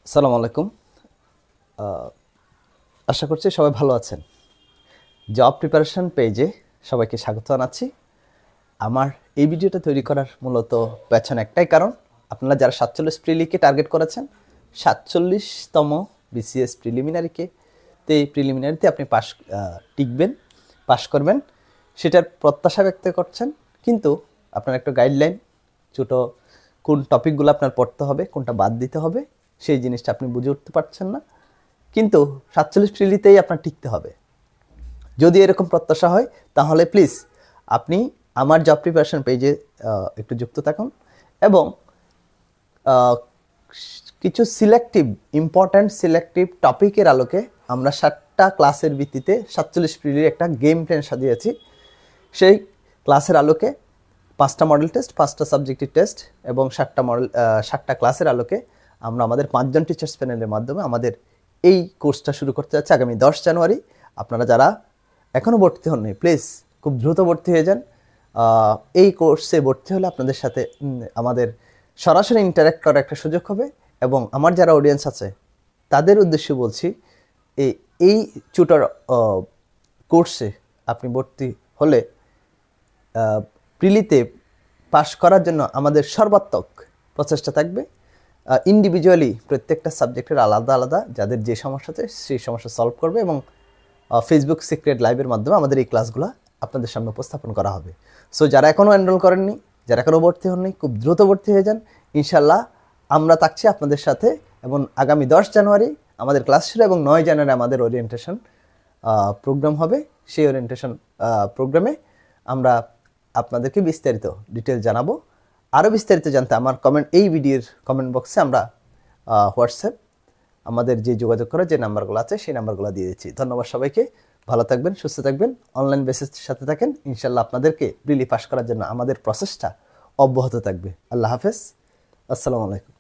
আসসালামু আলাইকুম। আশা করছি সবাই ভালো আছেন। জব প্রিপারেশন পেজে সবাইকে স্বাগত জানাচ্ছি। আমার এই ভিডিওটা তৈরি করার মূলত পেছনে একটাই কারণ, আপনারা যারা 47 প্রিলিকে টার্গেট করেছেন, 47তম বিসিএস প্রিলিমিনারিকে, তো এই প্রিলিমিনারিতে আপনি টিকবেন, পাশ করবেন, সেটার প্রত্যাশা ব্যক্ত করছেন। কিন্তু আপনার একটা গাইডলাইন, ছোটো কোন টপিকগুলো আপনার পড়তে হবে, কোনটা বাদ দিতে হবে, সেই জিনিসটা আপনি বুঝে উঠতে পারছেন না। কিন্তু 47 প্রিলিতেই আপনার টিকতে হবে। যদি এরকম প্রত্যাশা হয় তাহলে প্লিজ আপনি আমার জব প্রিপারেশন পেজে একটু যুক্ত থাকুন এবং কিছু ইম্পর্ট্যান্ট সিলেক্টিভ টপিকের আলোকে আমরা 7টা ক্লাসের ভিত্তিতে 47 প্রিলির একটা গেম প্ল্যান সাজিয়েছি। সেই ক্লাসের আলোকে 5টা মডেল টেস্ট, 5টা সাবজেক্টিভ টেস্ট এবং 7টা ক্লাসের আলোকে আমরা আমাদের 5 জন টিচার্স প্যানেলের মাধ্যমে আমাদের এই কোর্সটা শুরু করতে যাচ্ছি আগামী 10 জানুয়ারি। আপনারা যারা এখনও ভর্তি হননি, প্লিজ খুব দ্রুত ভর্তি হয়ে যান। এই কোর্সে ভর্তি হলে আপনাদের সাথে আমাদের সরাসরি ইন্টারাক্ট করার একটা সুযোগ হবে এবং আমার যারা অডিয়েন্স আছে তাদের উদ্দেশ্যে বলছি, এই টিউটর কোর্সে আপনি ভর্তি হলে প্রিলিতে পাশ করার জন্য আমাদের সর্বাত্মক প্রচেষ্টা থাকবে। ইন্ডিভিজুয়ালি প্রত্যেকটা সাবজেক্টের আলাদা আলাদা যাদের যে সমস্যা আছে সেই সমস্যা সলভ করবে এবং ফেসবুক সিক্রেট লাইভের মাধ্যমে আমাদের এই ক্লাসগুলো আপনাদের সামনে উপস্থাপন করা হবে। সো যারা এখনও এনরোল করেননি, যারা এখনও ভর্তি হননি, খুব দ্রুত ভর্তি হয়ে যান। ইনশাল্লাহ আমরা থাকছি আপনাদের সাথে এবং আগামী 10 জানুয়ারি আমাদের ক্লাস শুরু এবং 9 জানুয়ারি আমাদের ওরিয়েন্টেশন প্রোগ্রাম হবে। সেই ওরিয়েন্টেশন প্রোগ্রামে আমরা আপনাদেরকে বিস্তারিত ডিটেল জানাবো। আরও বিস্তারিত জানতে আমার এই ভিডিওর কমেন্ট বক্সে আমরা হোয়াটসঅ্যাপ আমাদের যে যোগাযোগ করার যে নাম্বারগুলো আছে সেই নাম্বারগুলো দিয়ে দিচ্ছি। ধন্যবাদ সবাইকে, ভালো থাকবেন, সুস্থ থাকবেন, অনলাইন বেসিসের সাথে থাকেন। ইনশাল্লাহ আপনাদেরকে প্রিলি পাস করার জন্য আমাদের প্রসেসটা অব্যাহত থাকবে। আল্লাহ হাফেজ, আসসালামু আলাইকুম।